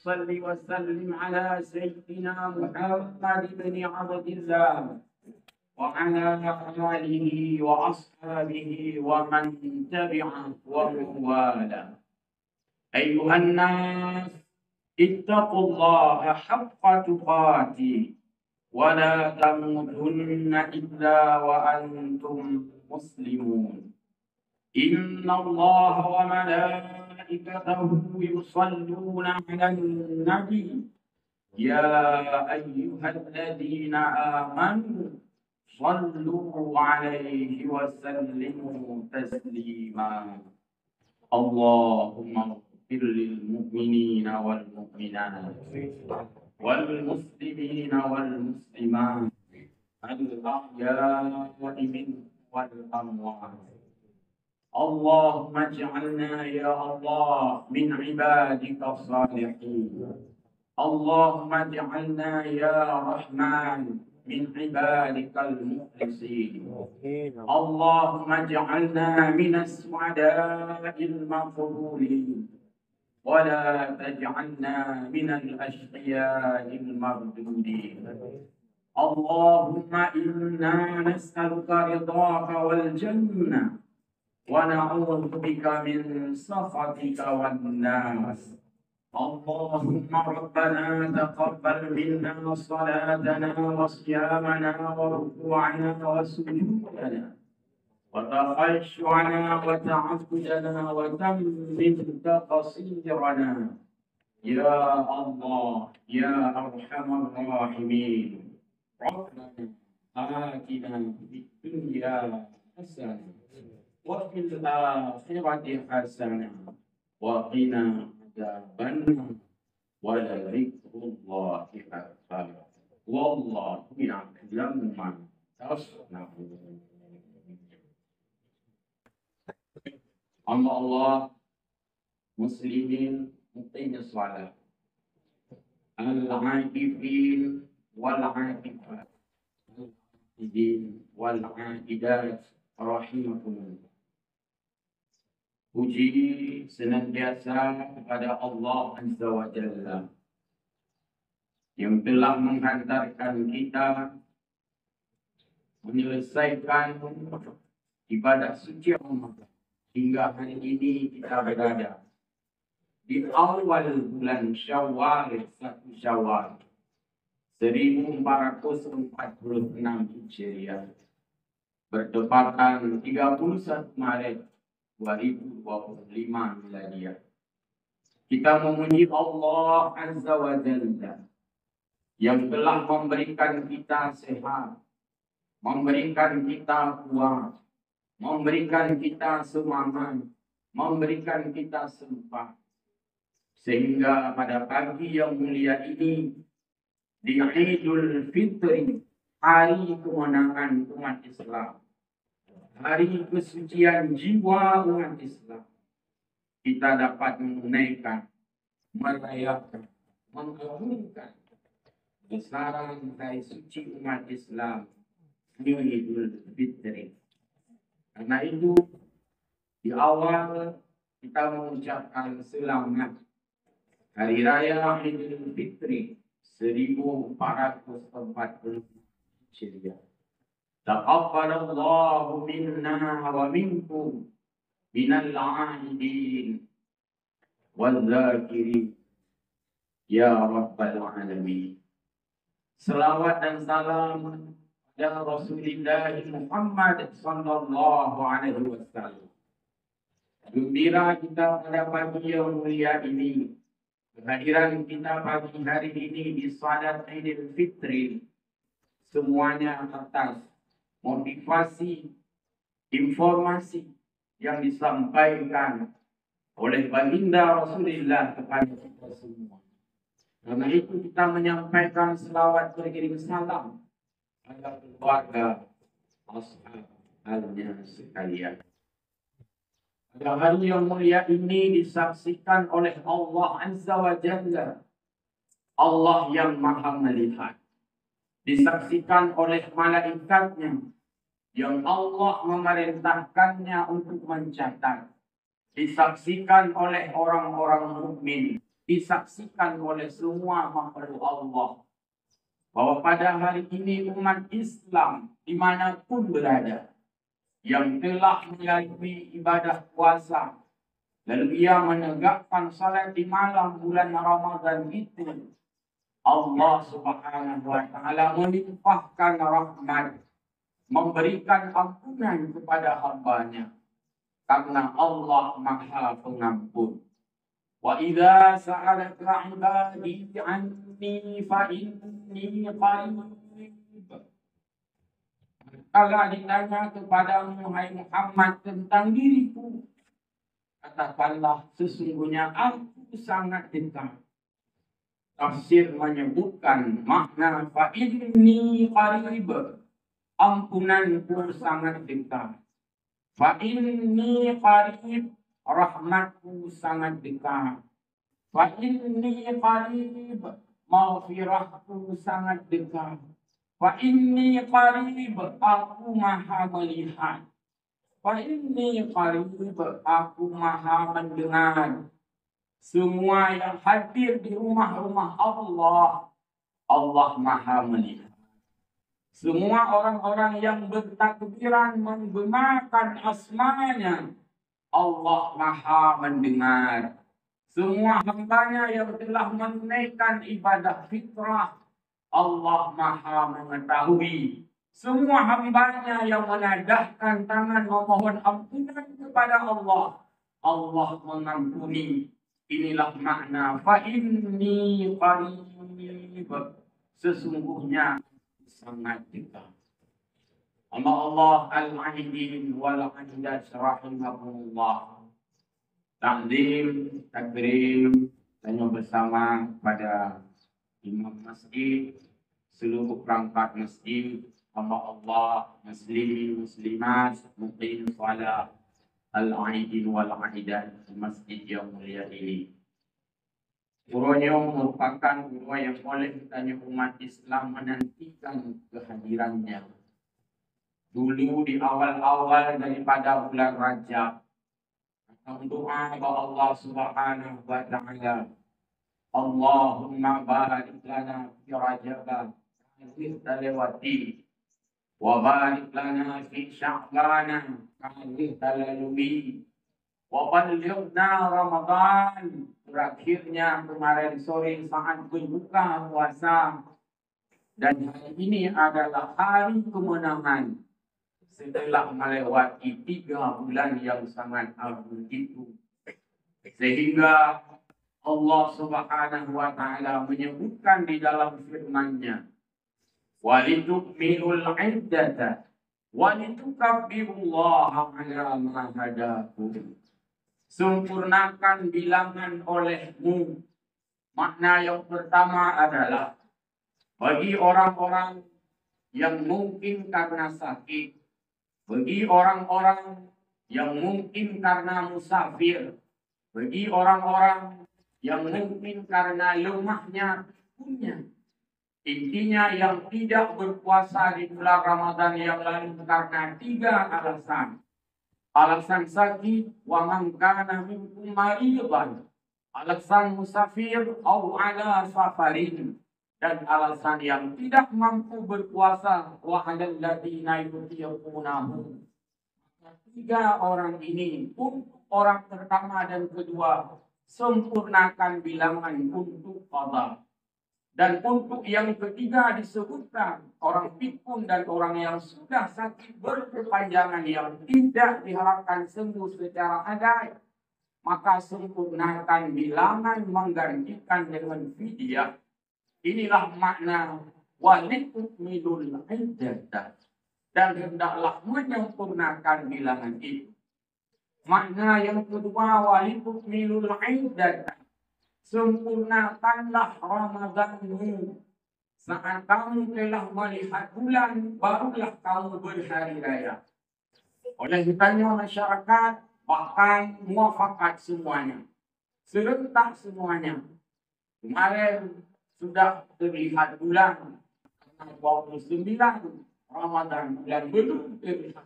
صل وسلم على سيدنا محمد بن عبد الله وعلى آله وأصحابه ومن تبعه ومن والاه. أيها الناس اتقوا الله حق تقاته ولا تموتن إلا وأنتم مسلمون. إن الله وملائكته يصلون على النبي يا أيها الذين آمنوا صلوا عليه وسلموا تسليما. اللهم اغفر للمؤمنين والمؤمنات والمسلمين والمسلمات الأحياء منهم والأموات. اللهم اجعلنا يا الله من عبادك الصالحين. اللهم اجعلنا يا رحمن من عبادك المخلصين. اللهم اجعلنا من السعداء المقبولين ولا تجعلنا من الأشقياء المردودين. اللهم إنا نسألك رضاك والجنة ونعوذ بك من سخطك والنار. اللهم ربنا تقبل منا صلاتنا وصيامنا وركوعنا وسجودنا وتخشعنا وتعبدنا وتمم تقصيرنا يا الله يا أرحم الراحمين. ربنا آتنا في الدنيا حسنة وفي الآخرة حسنة وقنا عذاب النار ولذكر الله أكبر والله يعلم ما تصنعون. Allah muslimin muqimis salat al-aifin wal-aifat al-aifin wal-aidat rahimakumullah. Puji senantiasa kepada Allah Azza wa Jalla yang telah menghantarkan kita menyelesaikan ibadah suci Ramadan hingga hari ini kita berada di awal bulan Syawal 1 Syawal 1446 Hijriah bertepatan 31 Maret 2025 Miladiah. Kita memuji Allah Azza wa Jalla yang telah memberikan kita sehat, memberikan kita kuat, memberikan kita semangat, memberikan kita sempat, sehingga pada pagi yang mulia ini di Idul Fitri, hari kemenangan umat Islam, hari kesucian jiwa umat Islam, kita dapat menunaikan, merayakan, mengagungkan besaran hari suci umat Islam di Idul Fitri. Karena itu di awal kita mengucapkan selamat Hari Raya Idul Fitri 1440 Hijriah. Taqabbalallahu minna wa minkum minal a'idin wal zakirin ya rabbal alamin. Selawat dan salam dan Rasulullah Muhammad sallallahu alaihi wasallam. Gembira kita pada pagi yang mulia ini, kehadiran kita pagi hari ini di salat Idul Fitri, semuanya atas motivasi, informasi yang disampaikan oleh baginda Rasulullah kepada kita semua. Karena itu kita menyampaikan selawat beriring salam pada keluarga ashabnya sekalian. Pada hari yang mulia ini disaksikan oleh Allah Azza wa Jalla, Allah yang maha melihat. Disaksikan oleh malaikatnya yang Allah memerintahkannya untuk mencatat. Disaksikan oleh orang-orang mukmin disaksikan oleh semua makhluk Allah bahwa pada hari ini umat Islam dimanapun berada yang telah melalui ibadah puasa lalu ia menegakkan salat di malam bulan Ramadan itu, Allah Subhanahu wa taala melimpahkan rahmat, memberikan ampunan kepada hamba-Nya karena Allah Maha Pengampun. Wa idza sa'alaka 'ibadi 'anni fa inni qarib. Kalau ditanya kepadamu hai Muhammad tentang diriku, katakanlah sesungguhnya aku sangat dekat. Tafsir menyebutkan makna fa inni qarib, ampunanku sangat dekat. Fa inni qarib, rahmatku sangat dekat. Fa inni qarib, maghfirahku sangat dekat. Fa inni qarib, aku maha melihat. Fa inni qarib, aku maha mendengar. Semua yang hadir di rumah-rumah Allah, Allah maha melihat. Semua orang-orang yang bertakbiran menggunakan asma-Nya, Allah maha mendengar. Semua hamba-Nya yang telah menunaikan ibadah fitrah, Allah maha mengetahui. Semua hamba-Nya yang menadahkan tangan memohon ampunan kepada Allah, Allah mengampuni. Inilah makna fa inni qarib, sesungguhnya sangat dekat. Amma Allah al-aidin wal-aidat rahimahumullah. Takdim, takrim, tanya bersama pada imam masjid, seluruh perangkat masjid, hamba Allah, muslimin, muslimat, muqim salat al-aidin wal-aidat di masjid yang mulia ini. Uranya merupakan urua yang oleh ditanya umat Islam menantikan kehadirannya. Dulu di awal-awal daripada bulan Rajab, doa kepada Allah Subhanahu wa taala, Allahumma barik lana fi Rajab, kita lewati, wa barik lana fi Sya'ban, kita lalui, wa ballighna Ramadan. Berakhirnya kemarin sore saat berbuka puasa, dan hari ini adalah hari kemenangan setelah melewati 3 bulan yang sangat agung itu. Sehingga Allah Subhanahu wa taala menyebutkan di dalam firman-Nya, walitukmilul iddata walitukabbirullaha ala ma hadakum. Sempurnakan bilangan olehmu. Makna yang pertama adalah bagi orang-orang yang mungkin karena sakit, bagi orang-orang yang mungkin karena musafir, bagi orang-orang yang mungkin karena lemahnya punya. Intinya yang tidak berpuasa di bulan Ramadan yang lalu karena 3 alasan. Alasan sakit, wa man kana minkum maridan, alasan musafir au ala safarin, dan alasan yang tidak mampu berpuasa, wa alal ladina yutiqunahu. 3 orang ini, untuk orang pertama dan kedua, sempurnakan bilangan untuk qada. Dan untuk yang ketiga disebutkan orang pikun dan orang yang sudah sakit berkepanjangan yang tidak diharapkan sembuh secara adai, maka sempurnakan bilangan menggantikan dengan fidyah. Inilah makna walitukmilul iddata, dan hendaklah menyempurnakan bilangan itu. Makna yang kedua walitukmilul iddata, sempurnakanlah Ramadanmu. Saat kamu telah melihat bulan, barulah kamu berhari raya. Oleh ditanya masyarakat, bahkan muafakat semuanya, serentak semuanya. Kemarin sudah terlihat bulan 29 Ramadan, bulan belum terlihat.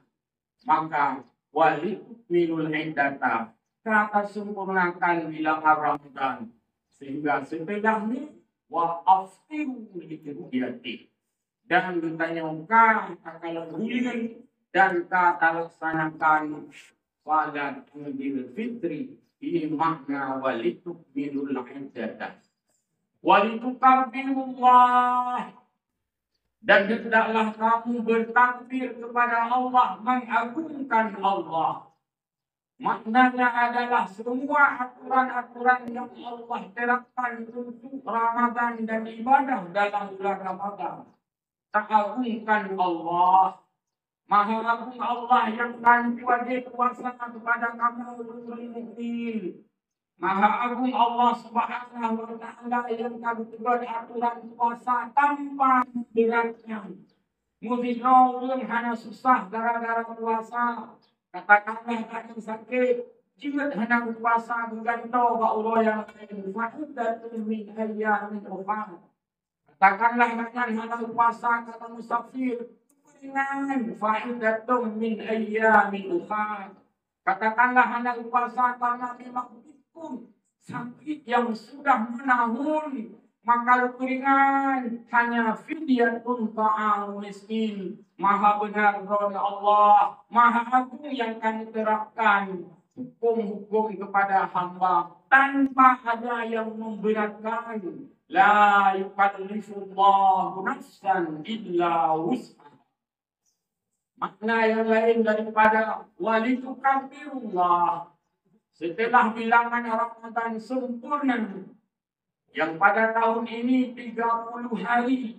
Maka walitukmilul iddata, kata sempurnakan bilangan Ramadan. Sehingga setelah ini wa aftiru liru'yati, dan ditanyakan kalau boleh dan kata laksanakan salat Idul Fitri. Ini makna walitukmilul iddah walitukabirullah, dan hendaklah kamu bertakbir kepada Allah, mengagungkan Allah. Maknanya adalah semua aturan-aturan yang Allah terapkan untuk Ramadan dan ibadah dalam bulan Ramadan. Agungkan Allah. Maha agung Allah yang kami wajib puasa kepada kamu muslimin. Maha agung Allah Subhanahu wa taala yang kami buat aturan puasa tanpa beratnya. Mungkin orang hanya susah gara-gara puasa. Katakanlah ada sakit, jika hanya puasa bergantung pada Allah yang lain. Fa'idatun min ayyamin ukhra. Katakanlah hanya puasa kata musafir, ringan. Fa'idatun min ayyamin ukhra. Katakanlah hanya puasa karena memang pikun sakit yang sudah menahun, maka ringan, hanya fidyatun ta'am miskin. Maha benar rohnya Allah, maha agung yang kami terapkan hukum-hukum kepada hamba tanpa ada yang memberatkan. La yukallifullahu nafsan illa wus'aha. Makna yang lain daripada walitukabirullah, setelah bilangan Ramadan sempurna yang pada tahun ini 30 hari,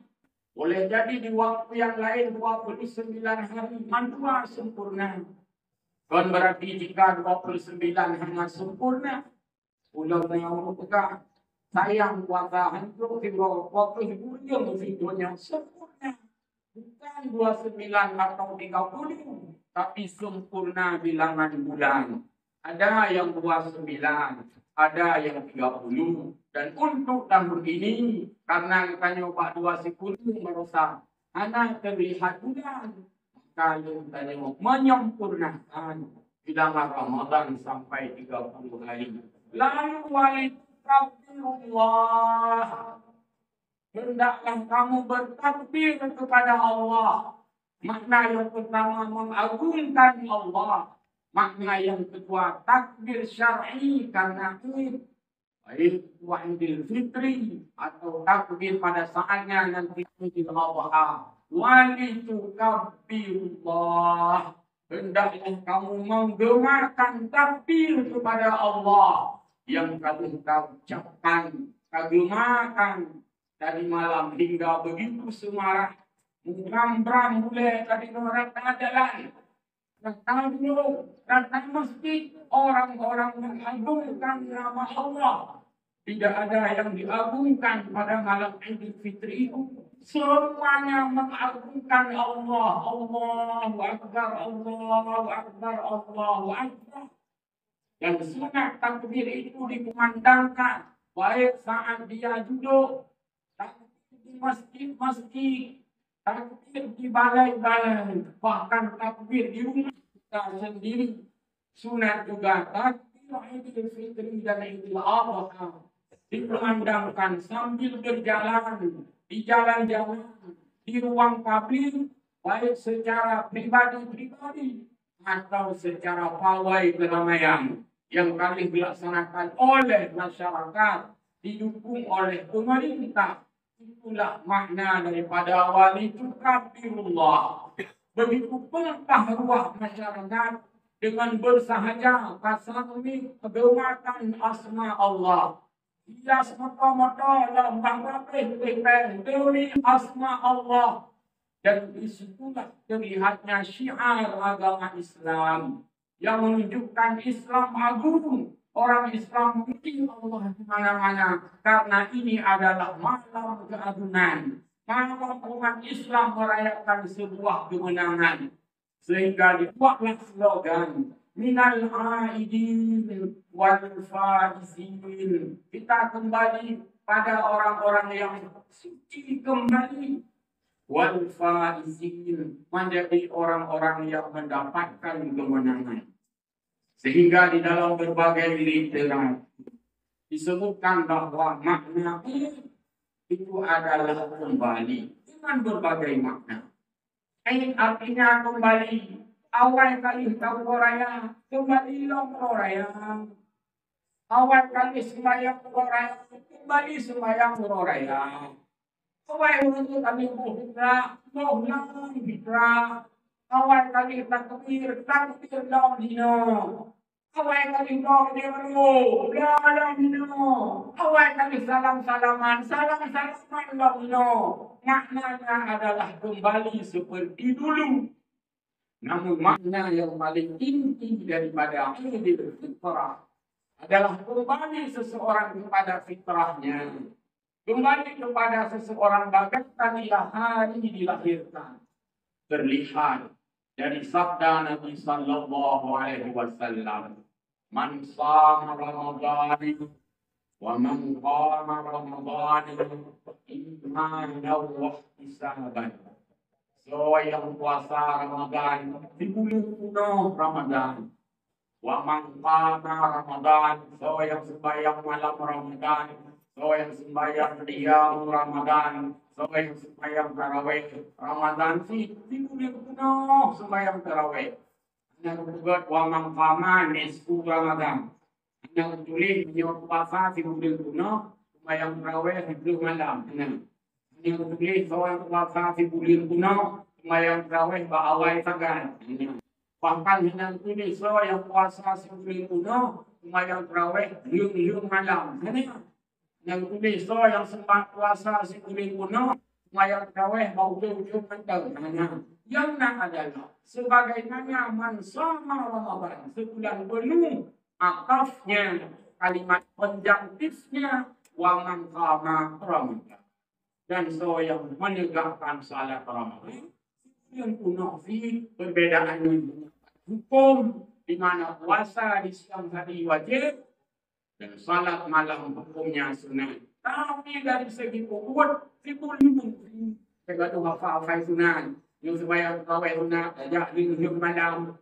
boleh jadi di waktu yang lain 29 hari, mantua sempurna. Dan berarti jika 29 hanya sempurna, ulang yang pegang sayang puasa hancur, waktu hiburnya videonya sempurna. Bukan 29 atau 30, tapi sempurna bilangan bulan. Ada yang 29, ada yang 30. Dan untuk tahun ini, karena tanya Pak 20 merasa anak terlihat bulan, maka tanya menyempurnakan bilangan Ramadan sampai 30 hari. Lalu walitukabirullah, hendaklah kamu bertakbir kepada Allah. Makna yang pertama mengagungkan Allah. Makna yang kedua takbir syar'i karena Id, baik Idul Fitri atau takbir pada saatnya nanti Idul Adha. Walitukabirullah, hendaklah kamu menggemarkan takbir kepada Allah yang kami ucapkan, kagemakan dari malam hingga begitu semarak, muram-ram boleh dari orang jalan, datang dulu, datang masjid, orang-orang mengagungkan nama Allah. Tidak ada yang diagungkan pada malam Idul Fitri itu. Semuanya mengagungkan Allah. Allahu Akbar, Allahu Akbar, Allahu Akbar. Dan sunat takbir itu dikumandangkan baik saat dia duduk, takbir di masjid-masjid, takbir di balai-balai, bahkan takbir di rumah kita sendiri. Sunat juga takbir Idul Fitri dan Idul Adha dikumandangkan sambil berjalan, di jalan-jalan, di ruang publik, baik secara pribadi-pribadi atau secara pawai keramaian yang kali dilaksanakan oleh masyarakat, didukung oleh pemerintah. Itulah makna daripada walitukabirullah. Begitu penuh ruah masyarakat dengan bersahaja kasami kegemakan asma Allah. Ia semata-mata lambang rapih demi asma Allah. Dan disitulah terlihatnya syiar agama Islam yang menunjukkan Islam agung. Orang Islam memuji Allah di mana-mana karena ini adalah malam keagungan. Malam umat Islam merayakan sebuah kemenangan. Sehingga dibuatlah slogan minal aidin wal faizin. Kita kembali pada orang-orang yang suci kembali. Wal faizin, menjadi orang-orang yang mendapatkan kemenangan. Sehingga di dalam berbagai literasi disebutkan bahwa makna itu adalah kembali dengan berbagai makna. Artinya kembali. Awal kali tahu Raya, kembali long Raya. Awal kali sembahyang Raya, kembali sembahyang Raya. Awal untuk kami berfitra, mohon fitra. Awal kali takbir dalam dino. Awal kali dong dalam dino. Awal kali salam-salaman dalam dino. Maknanya adalah kembali seperti dulu. Namun makna yang paling inti daripada Idul Fitrah adalah kembali seseorang kepada fitrahnya. Kembali kepada seseorang bagaikan ia hari dilahirkan. Terlihat dari sabda Nabi Sallallahu Alaihi Wasallam, "Man shama Ramadan wa man qama Ramadan imanan wa ihtisaban." So yang puasa Ramadan di bulan penuh Ramadan. Wa man qama Ramadan, so yang sembahyang malam Ramadan, so yang sembahyang qiyam Ramadan, so yang sembahyang tarawih Ramadan di bulan penuh sembahyang tarawih. Yang juga wa man qama nisfu Ramadan. Yang tulis yang puasa di bulan penuh sembahyang tarawih di bulan malam. Yang tulis seorang puasa di bulan penuh sembahyang tarawih ba'awai sagan. Bahkan yang tulis yang puasa di bulan penuh sembahyang tarawih liung malam. Yang tulis yang sembah puasa di bulan penuh sembahyang tarawih liung malam. Yang nak adalah sebagaimana man shama Ramadan sebulan penuh, akafnya kalimat penjangkisnya wa man qama Ramadan. Dan so yang menegakkan salat Ramadan yang penuh perbedaannya hukum di mana puasa di siang hari wajib dan salat malam hukumnya sunat. Tapi dari segi ukhuwah dipulih segala hafal sunat. Yang sembahyang tarawih sunat ajak di malam.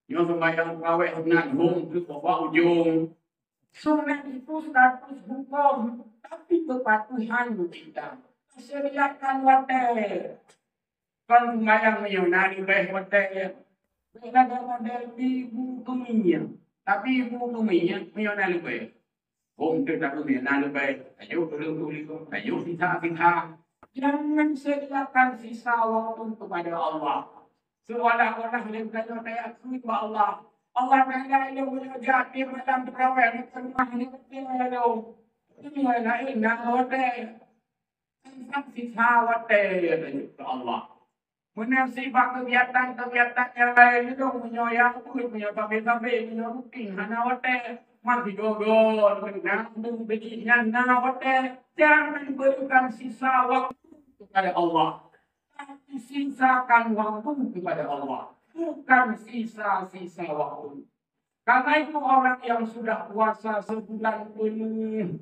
Yang sembahyang tarawih sunat hum ke bawah ujung. Sunat itu status hukum, tapi kepatuhan kita. Syariatkan wadah. Kan sembahyang nari baik wadah. Beda model ibu keminya. Tapi ibu keminya nari baik. Tidak nari baik. Ayo belum. Ayo kita. Jangan sediakan sisa waktu kepada Allah. Seolah-olah yang kata saya akui bahwa Allah. Allah Ta'ala yang menjadi malam terawih. Ini lain wadah. Sisa wadah Allah. Menasibah kegiatan yang lain itu menyoyak kulit, menyoyak-sampai, menyorutin, hana wadah. Mati dodol, menandung, beginian, wadah. Jangan berikan sisa waktu kepada Allah. Tapi sisakan waktu kepada Allah. Bukan sisa-sisa waktu. Karena itu orang yang sudah puasa sebulan penuh,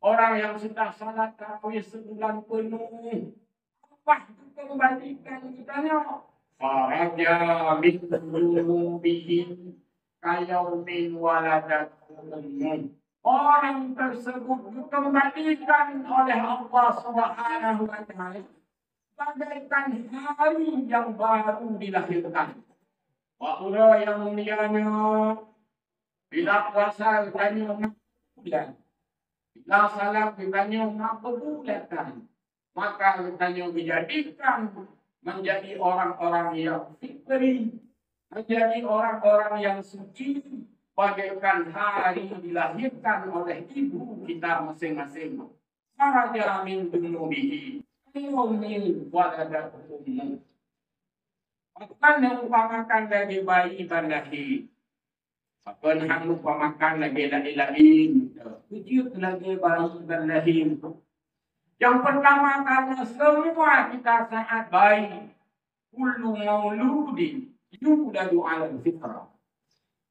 orang yang sudah salat tarawih sebulan penuh, apa kembalikan kitanya? Faraja min dunubihi kayaumin waladatuhum. Orang tersebut dikembalikan oleh Allah Subhanahu wa Ta'ala bagaikan hari yang baru dilahirkan. Wahura yang mulianya, bila puasa ditanya bulan, bila salat ditanya bulan, maka ditanya dijadikan menjadi orang-orang yang fitri, menjadi orang-orang yang suci, bagaikan hari dilahirkan oleh ibu kita masing-masing. Faraja min dunubihi kayaumin waladatuhum. Akan umpamakan lagi bayi bandari. Akan umpamakan lagi lain. Wujud lagi bayi bandari. Yang pertama karena semua kita saat bayi. Kullu mauludin yuladu ala fitrah.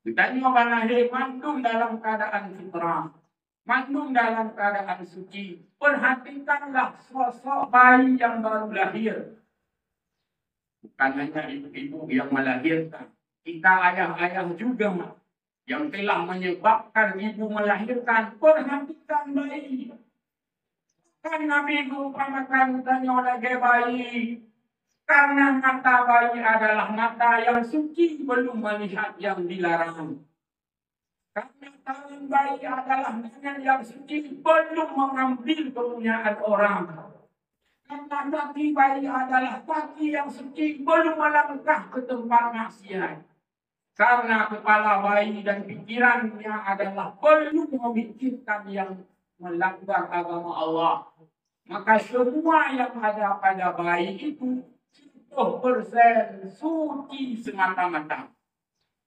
Kita nyoba lahir mandung dalam keadaan fitrah. Mandung dalam keadaan suci. Perhatikanlah sosok bayi yang baru lahir. Bukan hanya ibu-ibu yang melahirkan. Kita ayah-ayah juga. yang telah menyebabkan ibu melahirkan, perhatikan bayi. Kan Nabi mengumpamakan tanya oleh bayi, karena mata bayi adalah mata yang suci, belum melihat yang dilarang. Karena tangan bayi adalah tangan yang suci, belum mengambil kepunyaan orang. Karena kaki bayi adalah kaki yang suci, belum melangkah ke tempat maksiat. Karena kepala bayi dan pikirannya adalah belum memikirkan yang melanggar agama Allah. Maka semua yang ada pada bayi itu 100% suci semata-mata.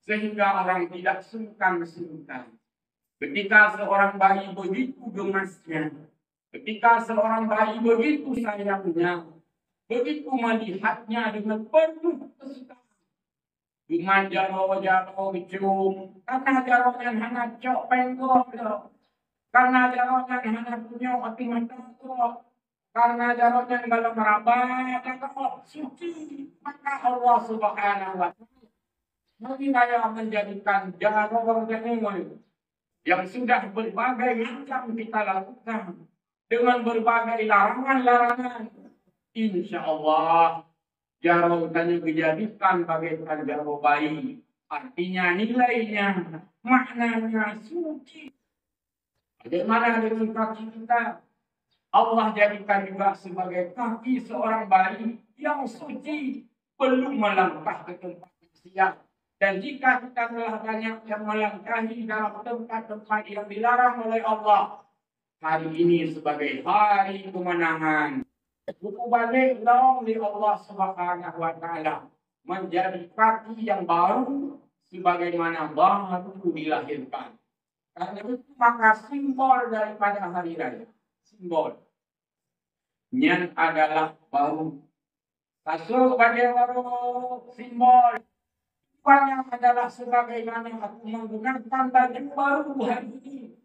Sehingga orang tidak sungkan-sungkan. Ketika seorang bayi begitu gemasnya, ketika seorang bayi begitu sayangnya, begitu melihatnya dengan penuh kesukaan. Cuman jaro-jaro cium, karena jaronya hanya cok penggok, karena jaronya hanya punya hati mata, karena jaronya dalam merabat, suci, maka Allah Subhanahu wa Ta'ala Nabi Raya menjadikan jaro yang sudah berbagai macam kita lakukan dengan berbagai larangan-larangan. Insya Allah jaro tadi dijadikan bagaikan jaro bayi. Artinya nilainya, maknanya suci. Bagaimana dengan kaki kita? Allah jadikan juga sebagai kaki seorang bayi yang suci, belum melangkah ke tempat maksiat. Dan jika kita telah banyak yang melangkahi dalam tempat-tempat yang dilarang oleh Allah, hari ini sebagai hari kemenangan. Buku balik dong di Allah Subhanahu wa Ta'ala menjadi kaki yang baru sebagaimana baru dilahirkan. Karena itu maka simbol daripada hari raya. Simbol. Yang adalah baru. Kasut pada baru simbol. Yang adalah sebagaimana aku menggunakan baju baru hari ini.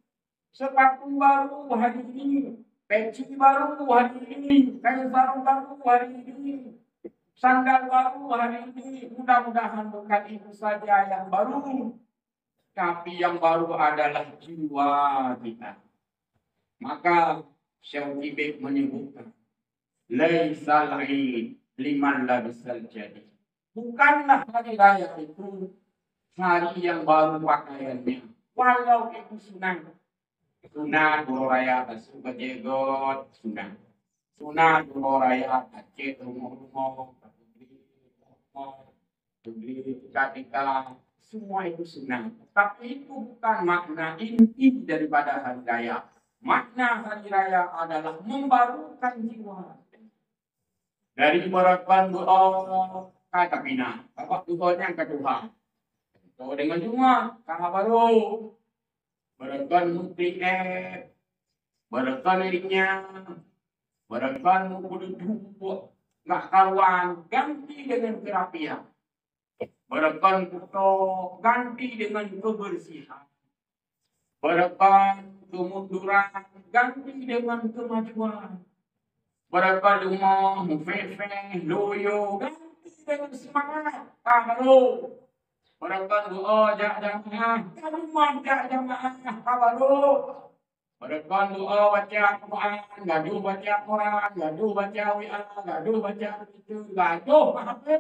Sepatu baru hari ini. Peci baru hari ini, kain sarung baru hari ini, sandal baru hari ini. Mudah-mudahan bukan itu saja yang baru, tapi yang baru adalah jiwa kita. Maka Syekh menyebutkan, laisal Eid liman labisal jadi. Bukanlah hari raya itu hari yang baru pakaiannya, walau itu sunat. Sunat guru raya basuh bajegot sunat. Sunat guru raya aceh rumah-rumah, beli tika-tika, semua itu sunat. Tapi itu bukan makna inti daripada hari raya. Makna hari raya adalah membarukan jiwa. Dari barakan doa kata bina, bapak doanya ke Tuhan. Doa dengan Jumat, karena baru. Barakan mukti barakan dirinya, barakan kudu nggak kawan, ganti dengan kerapian. Barakan kuto ganti dengan kebersihan. Barakan kemunduran ganti dengan kemajuan. Barakan rumah mufefe loyo ganti dengan semangat baru. Barakan doa jamaah, rumah jamaah baru. Barakan doa baca Quran, gaduh baca Quran, gaduh baca WA, gaduh baca itu, gaduh apa?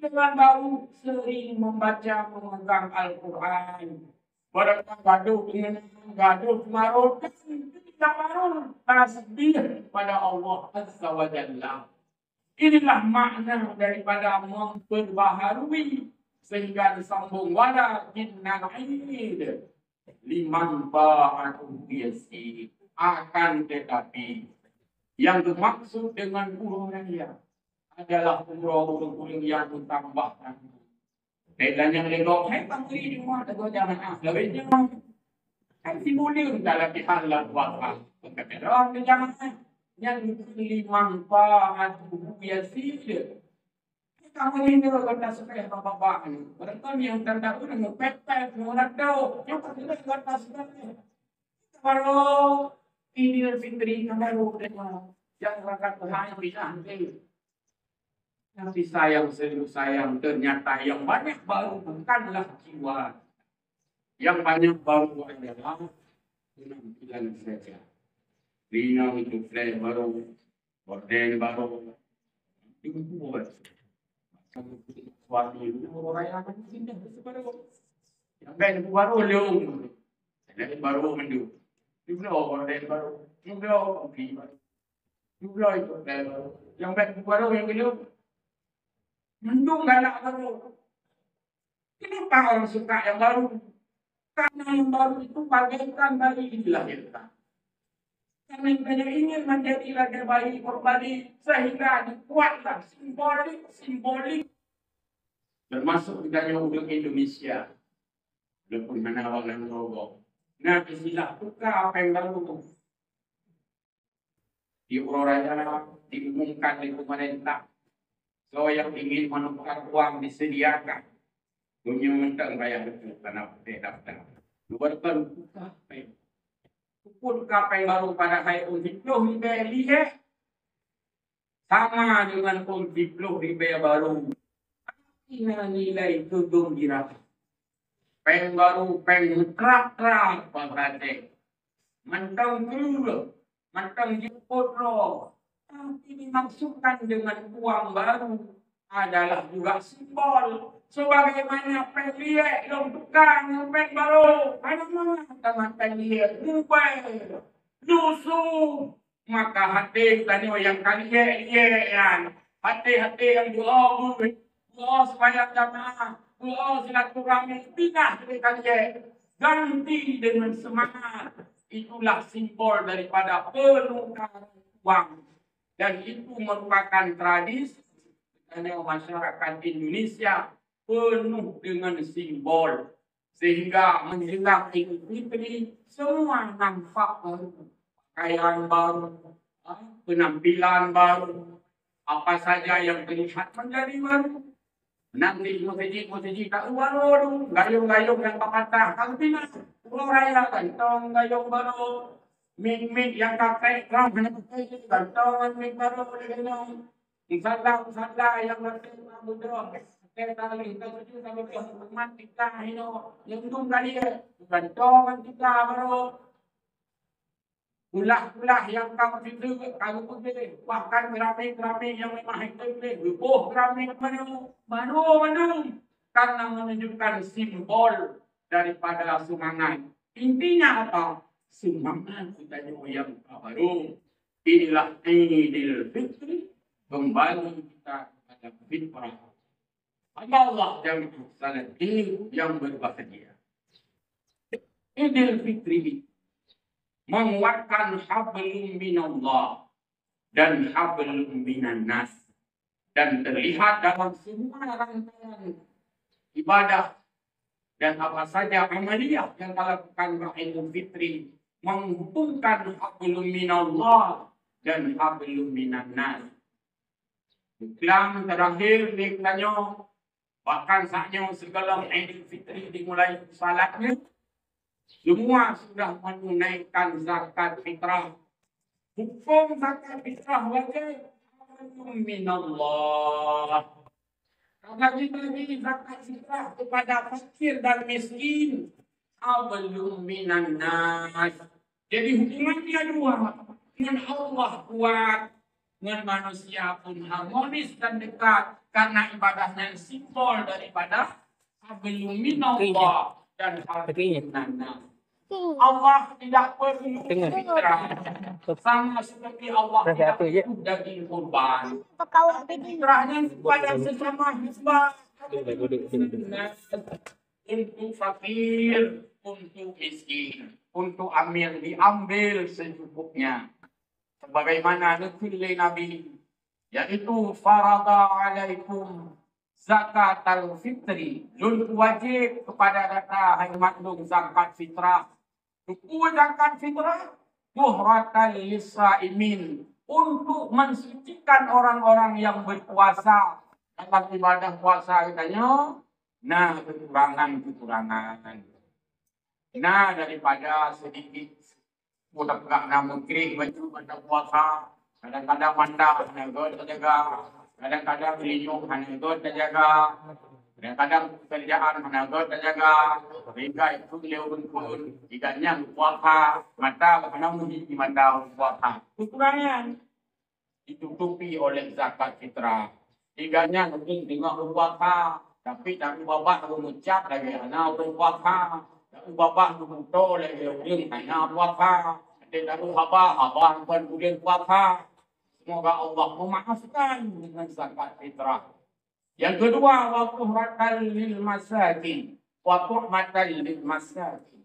Dengan baru sering membaca memegang Al-Quran. Barakan gaduh dengan gaduh marut, tidak marut tasbih pada Allah Azza wa Jalla. Inilah makna daripada memperbaharui sehingga disambung walakinnal Eid liman ba'atuhu yasir. Akan tetapi yang dimaksud dengan urung raya adalah urung-urung yang ditambahkan. Dan yang legok, hai pangri di rumah tegur jamaah. Lebihnya kan simulir dalam dihalal wakaf. Kata orang di jamaah yang liman ba'atuhu yasir. Kamu ini kata supaya bapak-bapak ini. Mereka yang terdahulu dengan pepet, mengulat daun. Yang kedua kata supaya. Kalau ini fitri kamu dengan yang rakyat hanya bisa nanti. Tapi sayang serius sayang ternyata yang banyak baru bukanlah jiwa. Yang banyak baru adalah penampilan saja. Lina itu flair baru, gorden baru, itu buat. Suami itu orang yang indah baru. Yang baru leung, yang baru mendu. Juga gorden baru, juga kopi baru, juga itu flair baru. Yang baru yang leung, mendung galak baru. Kenapa orang suka yang baru? Karena yang baru itu bagaikan bayi dilahirkan. Karena kita ingin menjadi lagi bayi kembali sehingga dikuatkan simbolik termasuk budaya untuk Indonesia. Walaupun mana orang rogo. Nah, istilah buka apa yang baru di Uraya diumumkan di pemerintah. So yang ingin menukar uang disediakan. Dunia mentang bayar betul karena daftar. Luar buka apa yang pun kapai baru pada hari unsiploh ribe sama dengan unsiploh ribe baru. Ina nilai tudung dirata. Peng baru peng krak pagate. Mantang dulu, mantang jemput roh. Tapi dimaksudkan dengan uang baru adalah juga simbol. Sebagaimana peliek yang tukang yang peng baru. Ada mana teman peliek bubai, lusuh. Maka hati tanya yang kalian, hati-hati yang doa supaya jamaah, doa silaturahmi pindah dari kalian. Ganti dengan semangat. Itulah simbol daripada penukaran uang. Dan itu merupakan tradisi masyarakat Indonesia penuh dengan simbol. Sehingga menjelang Idul Fitri semua nampak baru. Pakaian baru, penampilan baru, apa saja yang terlihat menjadi baru. Nanti musik tak baru, gayung-gayung yang patah, kalau tidak, pulau raya gantong gayung baru, mik yang kakek drum gantong mik baru, musala yang berarti budok, tali tujuh sampai ke kita ini, yang kali gantong kita baru. Ulah yang kamu itu kamu pilih bahkan keramik yang memang itu pilih keramik baru karena menunjukkan simbol daripada semangat. Intinya apa? Semangat kita yang baru. Inilah Idul Fitri kembali kita pada fitrah. Allah yang sangat yang berbahagia. Idul Fitri menguatkan hablum minallah dan hablum minan nas dan terlihat dalam semua rangkaian ibadah dan apa saja amaliyah yang dilakukan Idul Fitri menghubungkan hablum minallah dan hablum minan nas. Iklan terakhir ditanya bahkan saatnya segala Idul Fitri dimulai salatnya semua sudah menunaikan zakat fitrah. Hukum zakat fitrah wajib minallah. Karena kita beri zakat fitrah kepada fakir dan miskin. Belum minan nas. Jadi hubungannya dua. Dengan Allah kuat. Dengan manusia pun harmonis dan dekat. Karena ibadahnya simbol daripada belum minallah. Dan Allah tidak perlu fitrah sama seperti Allah tidak perlu daging kurban. Fitrahnya kepada sesama hamba untuk fakir, untuk miskin, untuk amil diambil secukupnya. Sebagaimana nukil Nabi, yaitu farada alaikum zakat al-fitri, wajib kepada data hai maklum zakat fitrah. Hukum zakat fitrah buhratan lisaimin, untuk mensucikan orang-orang yang berpuasa. Dalam ibadah puasa katanya, nah kekurangan. Nah daripada sedikit udah gak namun kiri baju pada puasa, kadang-kadang manda, kadang-kadang terjaga, kadang-kadang lindung, hanya itu terjaga. Kadang-kadang pekerjaan menagot jaga, mereka itu leun-leun, iganya puasa, mata mana mudi di mata puasa. Kekurangan ditutupi oleh zakat fitrah. Iganya mungkin tengok puasa, tapi tak bapak mengucap lagi anak puasa, tak bapak mengutul lagi orang anak puasa, dan abah pun kemudian puasa. Semoga Allah memaafkan dengan zakat fitrah. Yang kedua, wa tuhratan lil masakin. Wa tuhmatan lil masakin.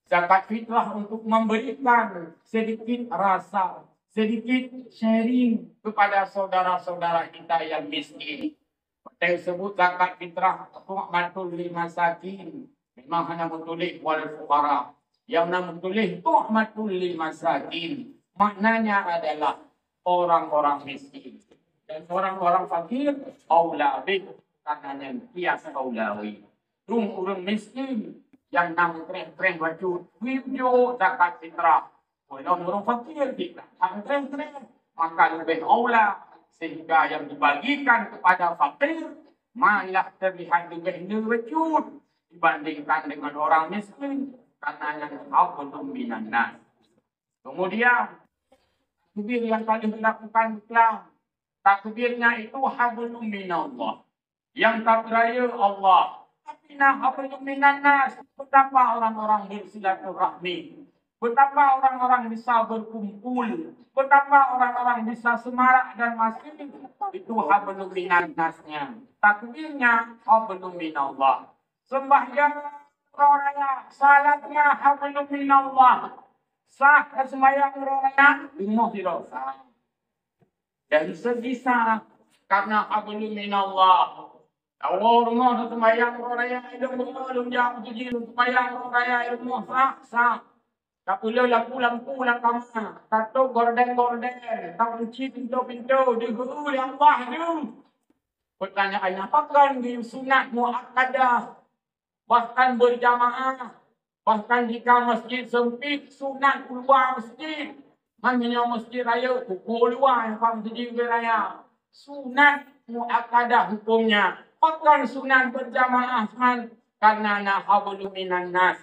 Zakat fitrah untuk memberikan sedikit rasa, sedikit sharing kepada saudara-saudara kita yang miskin. Kita sebut zakat fitrah tuhmatul lil masakin. Memang hanya menulis wal fuqara. Yang nama menulis tuhmatul lil masakin. Maknanya adalah orang-orang miskin. Dan orang-orang fakir aulabih karena yang kias aulawi. Orang miskin yang nang tren baju video zakat fitrah. Kalau orang fakir tidak tren maka lebih aula sehingga yang dibagikan kepada fakir malah terlihat lebih wujud dibandingkan dengan orang miskin karena yang belum binana. Kemudian takbir yang paling dilakukan Islam. Takbirnya itu hablum minallah. Yang tak raya Allah. Tapi hablum minannas. Betapa orang-orang bersilaturahmi. Betapa orang-orang bisa berkumpul. Betapa orang-orang bisa semarak dan masih. Itu hablum minannasnya. Takbirnya hablum minallah. Sembahyang raya. Salatnya hablum minallah. Sah sembahyang raya. Ilmu tidak sah. Dan sebisa karena hablum minallah. Allah rumah sembahyang raya ilmu belum jam 7 sembahyang raya ilmu sah. Tak boleh lampu lang kamar. Tak tu gorden. Tak kunci pintu-pintu di guru yang Allah tu. Pertanyaan apakah di sunat muakkadah bahkan berjamaah. Bahkan jika masjid sempit sunat keluar masjid. Hanya masjid raya pukul luar yang faham sendiri raya. Sunat muakkadah hukumnya. Bahkan sunat berjamaah man karena hablum minannas.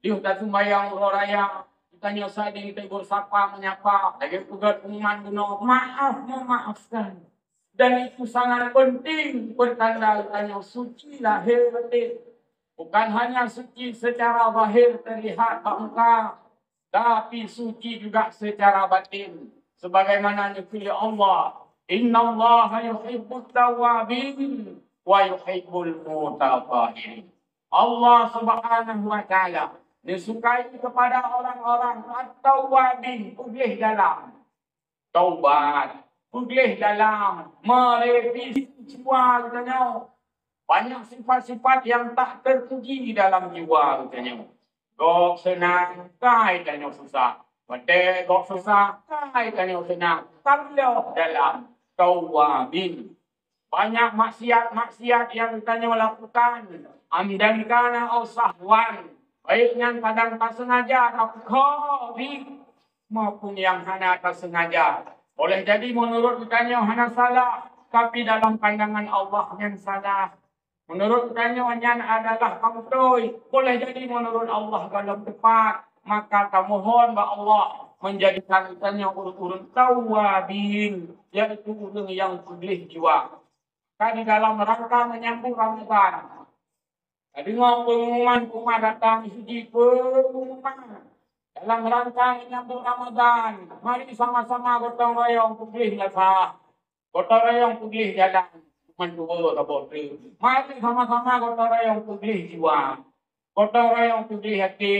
Dia tak sembahyang raya. Kita nyosai dengan tegur sapa menyapa. Lagi juga pengumuman guna maaf memaafkan. Dan itu sangat penting bertanda tanya suci lahir batin. Bukan hanya suci secara zahir terlihat bangka. Tapi suci juga secara batin. Sebagaimana dipilih Allah. Inna Allah yuhibbut tawabin wa yuhibbul mutatahirin. Allah subhanahu wa ta'ala disukai kepada orang-orang at-tawabin. Pulih dalam taubat. Pulih dalam merevisi jiwa katanya. Banyak sifat-sifat yang tak terpuji dalam jiwa katanya. Gok senang, kaitannya susah. Pada gok susah, kaitannya senang. Kalau dalam tawabin. Banyak maksiat yang kita lakukan. Amdan kana au sahwan. Baik yang kadang tak sengaja tapi khabir. Maupun yang hanya tak sengaja. Boleh jadi menurut kita hanya salah. Tapi dalam pandangan Allah yang salah. Menurut katanya adalah kamtoi. Boleh jadi menurut Allah kalau tepat. Maka kamu mohon bahwa Allah menjadikan katanya urut-urut tawabin. Yaitu urut yang pulih jiwa. Kan di dalam rangka menyambut Ramadan. Tadi ngomong pengumuman kumah datang suci pengumuman. Dalam rangka menyambut Ramadan. Mari sama-sama gotong royong pulih jasah. Gotong royong pulih jalan. Mendua kabut. Mari sama-sama gotong royong pulih jiwa. Gotong royong pulih hati.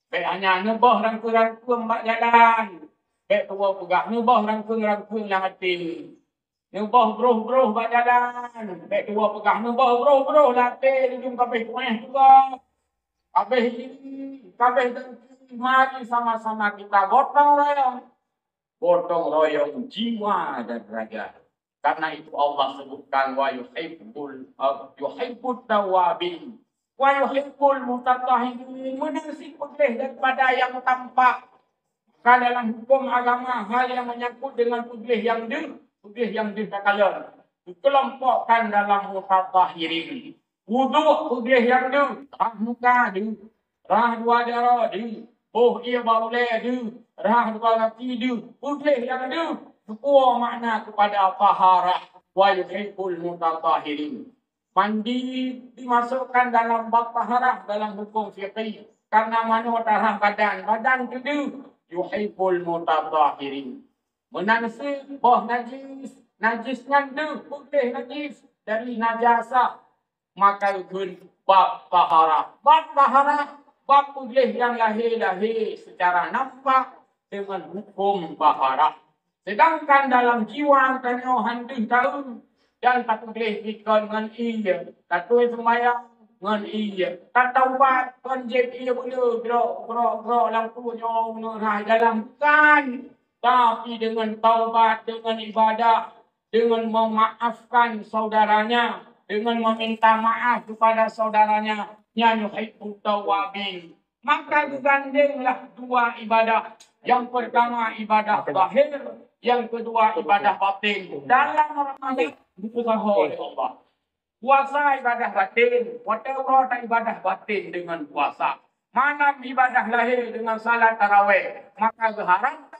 Baik hanya nubah rangkul-rangkul mbak jalan. Baik tua pegah nubah rangkul-rangkul yang hati. Nubah bruh-bruh mbak jalan. Baik tua pegah nubah bruh-bruh latih. Ujung kabeh kueh juga. Kabeh ini. Kabeh tentu. Mari sama-sama kita gotong royong. Gotong royong jiwa dan raga. Karena itu Allah sebutkan wa yuhibbut tawabin wa yuhibbul mutatahirin. Menasih putih daripada yang tampak. Maka dalam hukum agama hal yang menyangkut dengan putih yang tak color. dikelompokkan dalam mutatahirin. Wuduk boleh yang tu, rah muka tu, rah dua darah tu, ia boleh tu, rah dua kaki tu, boleh yang tu. Semua makna kepada taharah wa yuhibbul mutatahirin. Mandi dimasukkan dalam bab taharah dalam hukum fiqih. Karena mana taharah badan tu yuhibbul mutatahirin. Menangsi najisnya tu boleh najis dari najasah. Maka ikut bab taharah. Bab taharah, bab boleh yang lahir secara nampak dengan hukum taharah. Sedangkan dalam jiwa tanya hantu tahu dan tak boleh ikut dengan ia. Tak boleh sembahyang dengan ia. Tak taubat kan jadi ia boleh gerak lampunya menerah dalam kan. Tapi dengan taubat, dengan ibadah, dengan memaafkan saudaranya, dengan meminta maaf kepada saudaranya, yang yuhibbut tawwabin. Maka digandenglah dua ibadah. Yang pertama ibadah zahir, yang kedua ibadah batin. Dalam Ramadan diusaha oleh Allah. Puasa ibadah batin, whatever ibadah batin dengan puasa. Mana ibadah lahir dengan salat tarawih, maka berharap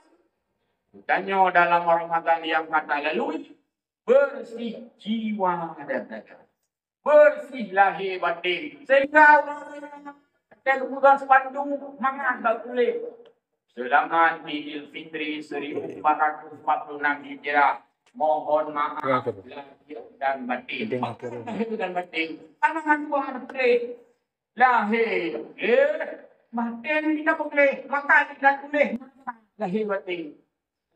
tanya dalam Ramadan yang kata lalui, bersih jiwa dan raga. Bersih lahir batin. Sehingga orang yang tugas Bandung, mangan tak boleh. Selamat Idul Fitri 1446 Hijrah. Mohon maaf lahir dan batin. Lahir dan batin. Tangan dua boleh. Lahir. Batin kita boleh. Makan kita boleh. Lahir batin.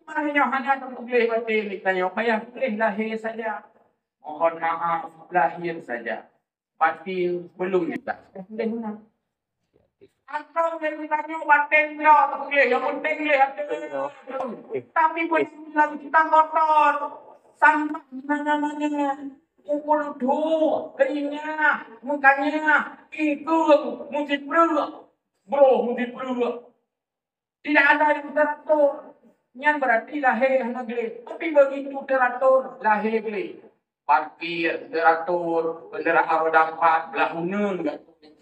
Hanya boleh batin. Ditanya, payah boleh lahir saja. Mohon maaf lahir saja. Batin belum kita. Boleh. Atau yang ditanya batin dia boleh, yang penting dia ada. Tapi bila kita kotor, sampah mana-mana, pukul dua, keringnya, mukanya, ikut, mesti perlu, mesti perlu. Tidak ada yang teratur, yang berarti lahir negeri. Tapi begitu teratur, lahir negeri. Parkir teratur, kendaraan roda 4, belah hunun,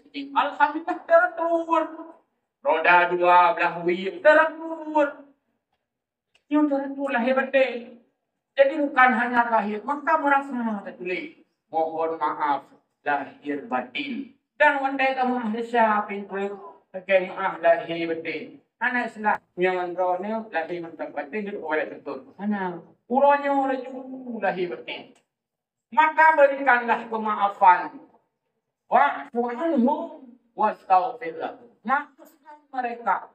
alhamdulillah teratur. Roda 2 belah wheel teratur. Yang teratur lahir batin. Jadi bukan hanya lahir, maka merasa tertulis. Mohon maaf lahir batin. Dan wandai kamu Malaysia pintu kemaah lahir batin. Anak Islam yang andronya lahir batin itu boleh betul. Anak uranya laju lahir batin. Maka berikanlah kemaafan. Wa'fu anhum wastaghfir lahum. Maafkan mereka.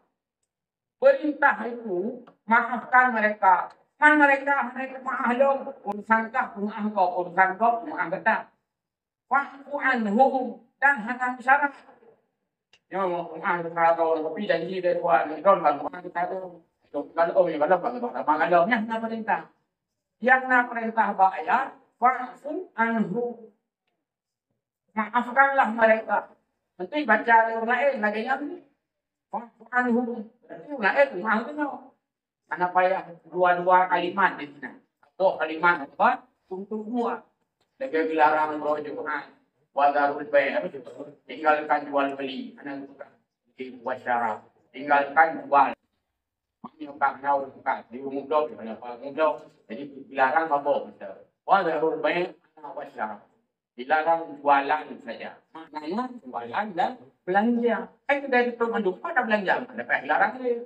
Perintah itu maafkan mereka. Mereka maklum urusankah urusan kau kita. Wa'fu anhum dan hanya syarat. Yang kalau tapi janji dari Tuhan don kalau kita tu kalau maklumnya na perintah. Yang na perintah bayar wa'fu anhum. Maafkanlah mereka. Nanti baca yang lain lagi yang anhum. Yang lain maafkanlah. Karena payah dua kalimat di sini. Atau kalimat apa? Untuk dua. Lebih dilarang berjumlah. Wadarul bayar. Tinggalkan jual beli. Anak bukan. Di wasyarah. Tinggalkan jual. Menyokak naul bukan. Di umudok. Jadi dilarang apa? Wadarul bayar. Anak wasyarah. Dilarang jualan saja. Maknanya jualan dan belanja. Kan dari itu mendupa ada belanja. Ada dilarang dia.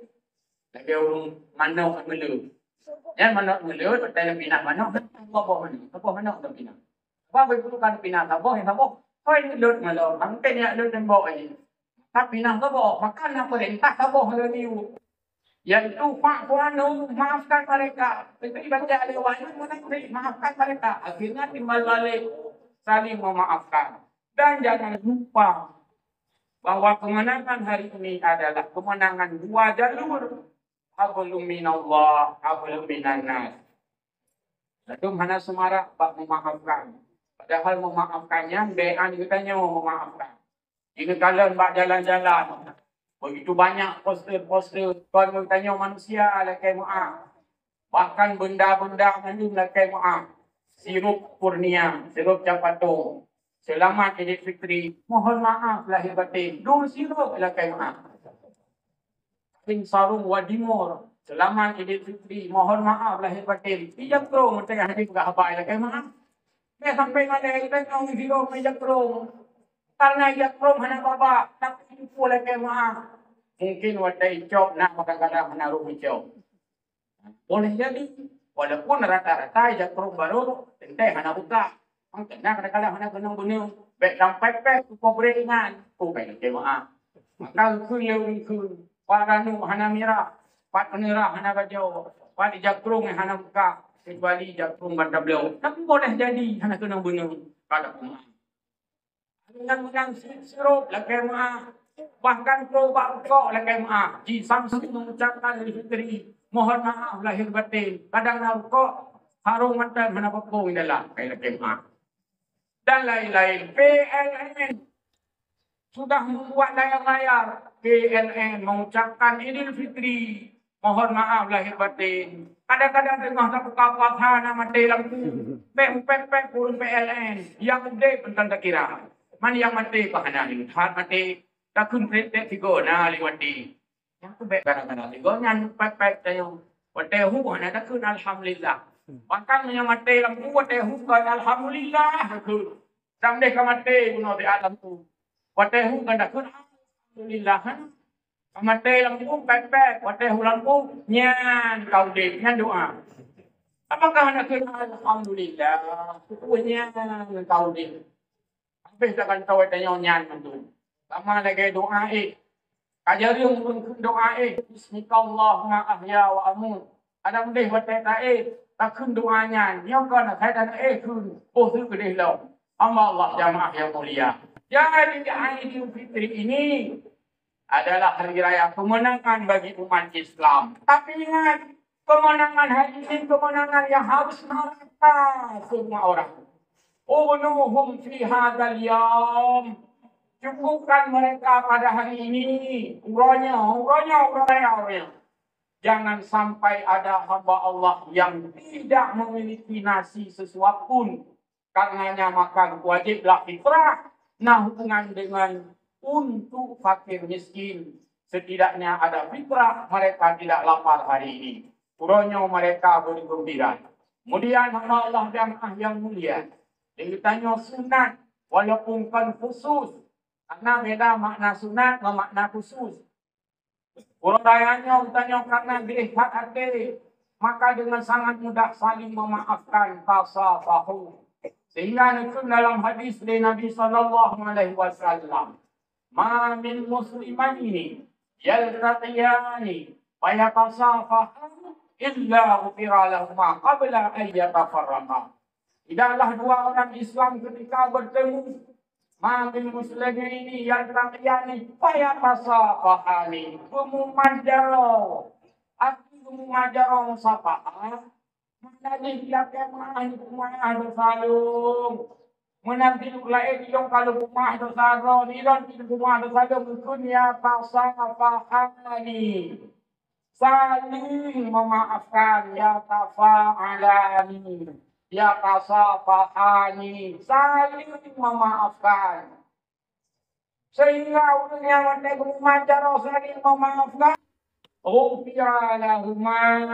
Lagi orang manok melu. Ya manok melu, bertanya pinah manok. Apa manok dan pinah. Apa berbukan pinah tabo yang tabo. Kau ini lut melu. Angkat ni lut dan bawa ini. Tak pinah tabo. Makan apa perintah tabo hari ni. Yang itu fa'fu'anhum, maafkan mereka. Itu baca lewat maafkan mereka. Akhirnya timbal balik. Saling memaafkan. Dan jangan lupa bahwa kemenangan hari ini adalah kemenangan dua jalur. Hablum minallah, hablum minannas. Itu mana semarak bak memaafkan. Padahal memaafkannya, be'an katanya memaafkan. Ini kalau bak jalan-jalan, begitu banyak poster-poster, tuan bertanya manusia lakai maaf. Bahkan benda-benda mandi lakai maaf. sirup kurnia, sirup capatung. Selamat Idul Fitri. Mohon maaf lahir batin. Dul sirup lakai maaf. Ping sarung wadimor. Selamat Idul Fitri. Mohon maaf lahir batin. Ijak terung. Tengah hari juga habai lakai maaf. Sampai mana kita kau sirup ijak terung. Karena ijak terung hana baba. Tak tipu lakai maaf. Mungkin wadai cop nak kadang-kadang menaruh hijau. Boleh jadi. Walaupun rata-rata ijak terung baru. Tentai hana buka. Ang kena kadang-kadang hana kenang bunuh. Baik sampai pek ku beringan. Ku baik lakai maaf. Maka ku Paranu hana mirah, pat penirah hana bajau, pat jakrung hana buka, kecuali jakrung bandar beliau. Tapi boleh jadi hana kena bunuh pada rumah. Dengan menang sirup lakai maaf, bahkan pro bangkok lakai maaf. Ji Samsung mengucapkan Idul Fitri, mohon maaf lahir batin. Kadang rokok harum mata hana pepung dalam lakai maaf. Dan lain-lain. PLN sudah membuat layar-layar. PLN mengucapkan Idul Fitri. Mohon maaf lahir batin. Kadang-kadang tengah tak buka hana mati lampu. Pek purun PLN. Yang gede pun tak kira. Mana yang mati pahana ni. Hat mati. Takun pek tiga na liwati. Yang tu baik kadang-kadang tiga. Yang pek tayo. Watehu hana takun alhamdulillah. Bahkan yang mati lampu watehu kan alhamdulillah. Sampai ke mati guna di alam tu. Watehu kan takun alhamdulillah. Mati lampu pek, watehu lampu nyan kau dek nyan doa. Apakah nak kena alhamdulillah? Punya kau dek. Habis takkan tahu tanya nyan tu. Lama lagi doa Kajari pun doa Bismillahirrahmanirrahim ahya wa amut. Ada mendih watai takun doanya. Yang kau nak saya dan kun. Oh tu kedih lau. Allah jamaah yang mulia. Jadi Idul Fitri ini adalah hari raya kemenangan bagi umat Islam. Tapi ingat, kemenangan hari ini kemenangan yang harus merata semua orang. Unuhum fi hadzal yawm. Cukupkan mereka pada hari ini. Uranya. Jangan sampai ada hamba Allah yang tidak memiliki nasi sesuap pun. Karenanya maka wajiblah fitrah. Nah, hubungan dengan untuk fakir miskin. Setidaknya ada fitrah, mereka tidak lapar hari ini. Kurangnya mereka bergembira. Kemudian Allah yang mulia. Ditanya sunat, walaupun kan khusus. Karena beda makna sunat dan makna khusus. Orang rayanya ditanya karena dilihat hati. Maka dengan sangat mudah saling memaafkan tasafahu. Sehingga itu dalam hadis dari Nabi SAW. Ma min muslimaini yaltaqiyani fayatasafahan illa ghufira lahuma qabla an yatafarraqa. Tidaklah dua orang Islam ketika bertemu. Ma min muslimaini yaltaqiyani fayatasafahani. Kumumajaro. Aku kumumajaro musafah. Menanti tiap kemah kumah bersalung. Menanti lain yang kalau kumah bersalung. Ilan kumah bersalung. Dunia tasafahani. Saling memaafkan. Ya tafa'alani. Ya tasafahani. Saling memaafkan. Sehingga orang yang ada kumah jaro saling memaafkan. Ghufira lahuma.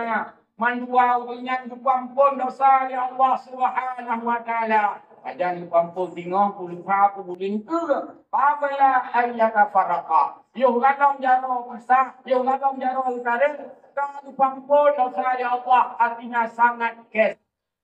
Mandua dengan kepampun dosa ya Allah Subhanahu wa taala. Adan kepampun tinggal puluha pulin ke. Pabala ayyaka farqa. Yo gadam jaro masa, yo gadam jaro utare. Kan kepampun dosa ya Allah artinya sangat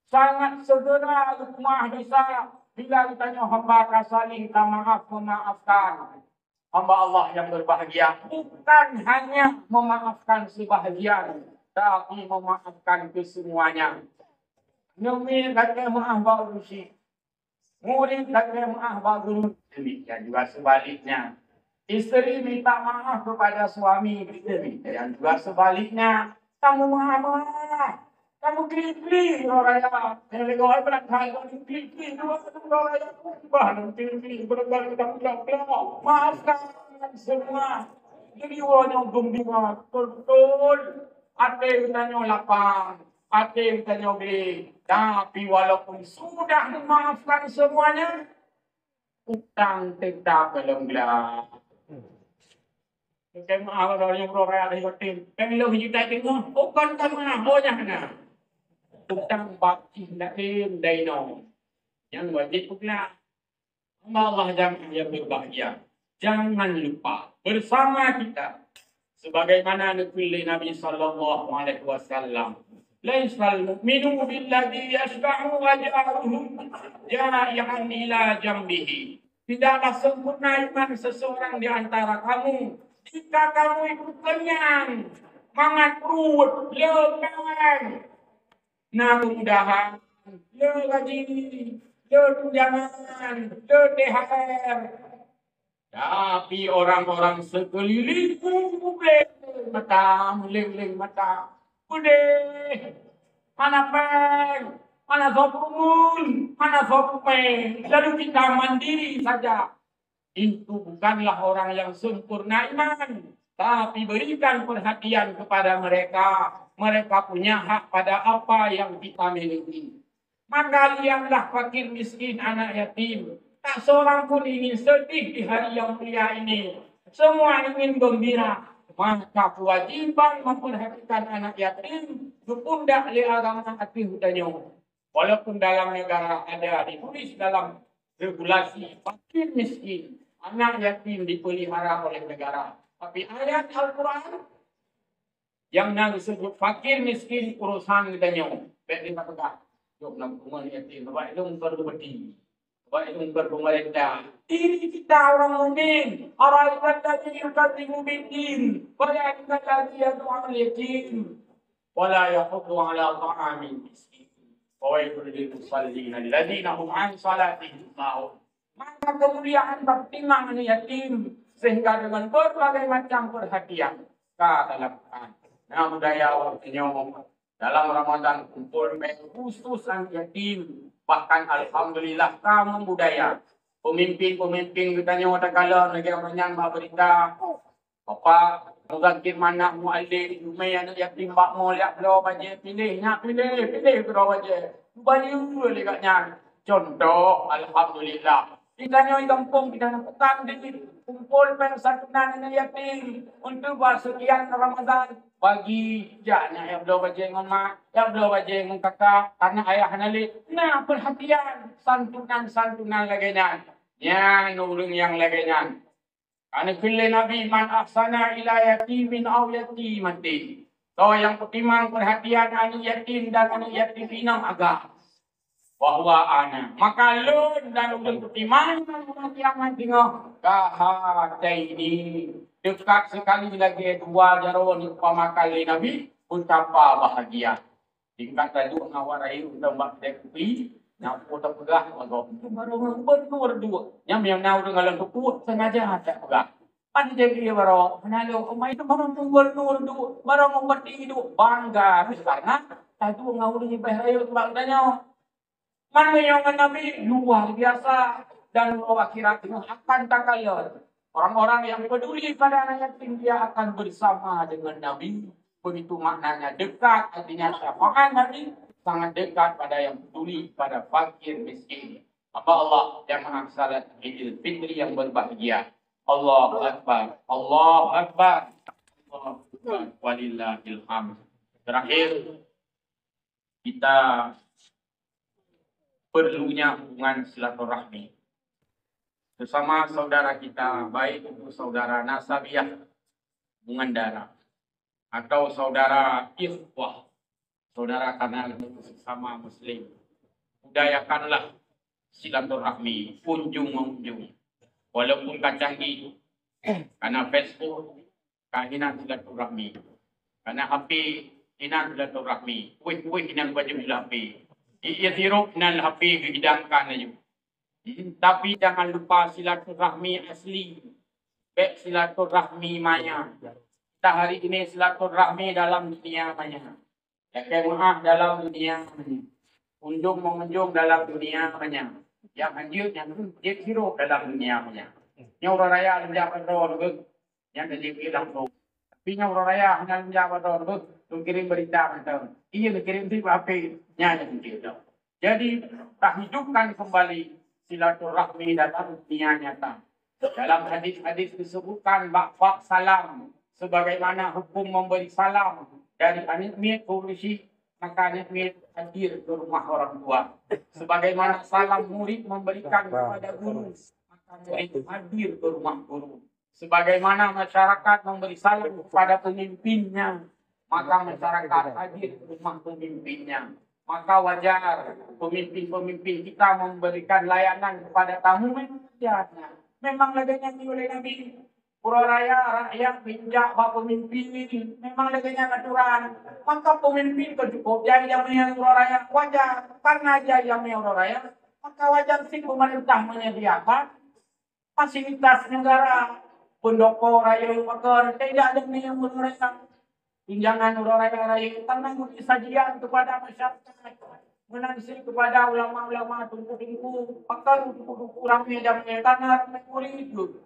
sangat segera rumah dosa. Bila ditanya hamba saling memaafkan. Hamba Allah yang berbahagia bukan hanya memaafkan sebahagian. Tapi memaafkan kesemuanya. Nyumir kata maaf barusi. Murid kata maaf baru. Demikian juga sebaliknya. Isteri minta maaf kepada suami. Demikian juga sebaliknya. Kamu maaf. Kamu klik-klik. Orang yang orang berangkai. Kamu klik-klik. Orang yang berangkai. Klik-klik. Maafkan semua. Jadi orang yang gembira. Betul. Ada yang lapang. hati tanya beli. Tapi walaupun sudah memaafkan semuanya, utang tetap belum belas. Cái mà rồi nhưng rồi ra thì có tiền cái lương như tay tiếng ngon con tâm mà hôi nhà nè utang bakti lain daino yang wajib pula Allah yang berbahagia jangan lupa bersama kita sebagaimana nukil Nabi sallallahu alaihi wasallam laisal mu'minu billadhi yashba'u waj'aluhu ja'i'an ila jambihi tidaklah sempurna iman seseorang di antara kamu jika kamu itu kenyang, mangat perut, lekan, nah mudahan, le gaji, le tunjangan, le THR. Tapi orang-orang sekelilingmu boleh mata, meleng mata, boleh mana peng, mana sopungun, mana sopeng, lalu kita mandiri saja. Itu bukanlah orang yang sempurna iman. Tapi berikan perhatian kepada mereka. Mereka punya hak pada apa yang kita miliki. Maka lihatlah fakir miskin anak yatim. Tak seorang pun ingin sedih di hari yang mulia ini. Semua ingin gembira. Maka kewajiban memperhatikan anak yatim. Dupundak li agama hati hutanyo. Walaupun dalam negara ada ditulis dalam regulasi fakir miskin, anak yatim dipelihara oleh negara. Tapi ayat Al-Quran yang disebut fakir miskin urusan ditanya. Baik dia kata, jom nak rumah yatim, baik itu berbudi, baik itu berpemerintah. Ini kita orang mukmin. Orang tadi yukatimu bidin, wala yukati yatu'al yatim, wala yahudu ala ta'amin miskin. Wawailul lil musallin alladzina hum an salatihim sahun. Maka kemuliaan bertimang anak yatim sehingga dengan berbagai macam perhatian kita lakukan. Nah budaya waktunya dalam Ramadan kumpul khusus anak yatim. Bahkan alhamdulillah kamu budaya pemimpin kita nyata kala negara menyan berita apa mungkin mana muallim umay anak yatim bak mo lihat lo baje pilih bro baje banyu lekatnya contoh alhamdulillah kita nyoy kampung kita nak petang di kumpul persatuan anak yatim untuk bersekian Ramadan bagi jana ya bro baje ngoma ya bro baje ngom kakak karena ayah nali nah perhatian santunan lagainan yang nulung yang lagainan. Karena pilih Nabi man ahsana ila yatimin aw yatimatin. So yang pertimang perhatian anak yatim dan anak yatim inam agak. Bahwa ana. Maka lun dan ulun pertimang anak kiamat tengok. Kahatai ini. Dekat sekali lagi dua jaron pamakali Nabi. Betapa bahagia. Tingkat tadu ngawarai untuk bakte kuih. Nak potong pegah, baru berdua. Yang nahu dengan lekuput sengaja ada pegah. Pan jadi baru, menalo, itu baru berdua, baru memperti itu bangga. Karena tadi ngawu ni bahaya bangganya. Mana yang Nabi luar biasa dan akhirat itu akan tak kaya. Orang-orang yang peduli pada anak yatim dia akan bersama dengan Nabi. Begitu maknanya dekat, artinya syafaat Nabi. Sangat dekat pada yang peduli pada fakir miskin. Apa Allah yang mengaksanakan Idul Fitri yang berbahagia. Allahu Akbar. Allahu Akbar. Allahu Akbar. Walillahil hamd. Terakhir kita perlunya hubungan silaturahmi sesama saudara kita, baik itu saudara nasabiah hubungan darah atau saudara ikhwah, saudara karena sesama muslim. Budayakanlah silaturahmi, kunjung mengunjung. Walaupun kacang ini, karena Facebook, kahina silaturahmi. Karena HP, hina silaturahmi. Kuih-kuih hina baju HP. Iisiruk hina HP, hidangkan aja. Tapi jangan lupa silaturahmi asli. Baik silaturahmi maya. Kita hari ini silaturahmi dalam dunia maya. Jemaah dalam dunia maya. Kunjung mengunjung dalam dunia maya. Yang anjir yang hero dalam dunia maya. Yang orang raya ada apa yang terjadi langsung. Pinya orang raya hanya menjawab dong, lu kirim berita macam. Iya, lu kirim sih apa? Nyanyi gitu. Jadi tak hidupkan kembali silaturahmi dalam dunia nyata. Dalam hadis-hadis disebutkan bak salam sebagaimana hukum memberi salam dari anak miat polisi maka anak miat hadir ke rumah orang tua. Sebagaimana salam murid memberikan kepada guru maka murid hadir ke rumah guru. Sebagaimana masyarakat memberi salam kepada pemimpinnya maka masyarakat hadir ke rumah pemimpinnya. Maka wajar pemimpin-pemimpin kita memberikan layanan kepada tamu memang memang laganya oleh Nabi Pura Raya rakyat pinjak bak pemimpin ini memang laganya aturan. Maka pemimpin cukup jaya yang Pura Raya wajar karena jaya Pura Raya maka wajar sih pemerintah menyediakan fasilitas negara pendokor raya pakar tidak ada yang Pura Raya. Tunjangan raya-raya tanah sajian kepada masyarakat, menansi kepada ulama-ulama tungku-tungku, pakar tungku-tungku ramai dan tanah ramai itu.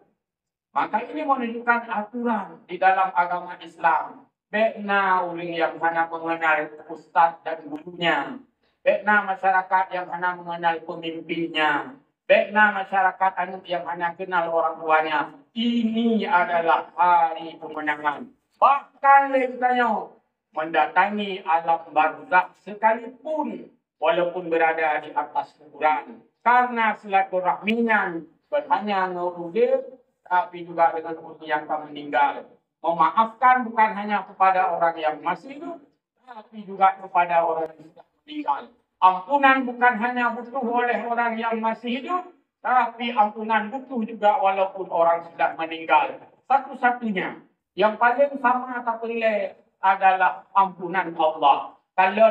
Maka ini menunjukkan aturan di dalam agama Islam. Bekna orang yang hanya mengenal ustaz dan gurunya. Bekna masyarakat yang hanya mengenal pemimpinnya. Bekna masyarakat yang hanya kenal orang tuanya. Ini adalah hari kemenangan. Bahkan ditanya mendatangi alam barzakh sekalipun walaupun berada di atas kuburan karena silaturahminya hanya ngerudir tapi juga dengan orang yang akan meninggal. Memaafkan bukan hanya kepada orang yang masih hidup tapi juga kepada orang yang sudah meninggal. Ampunan bukan hanya butuh oleh orang yang masih hidup tapi ampunan butuh juga walaupun orang sudah meninggal. Satu-satunya yang paling sama tak boleh adalah ampunan Allah. Kalau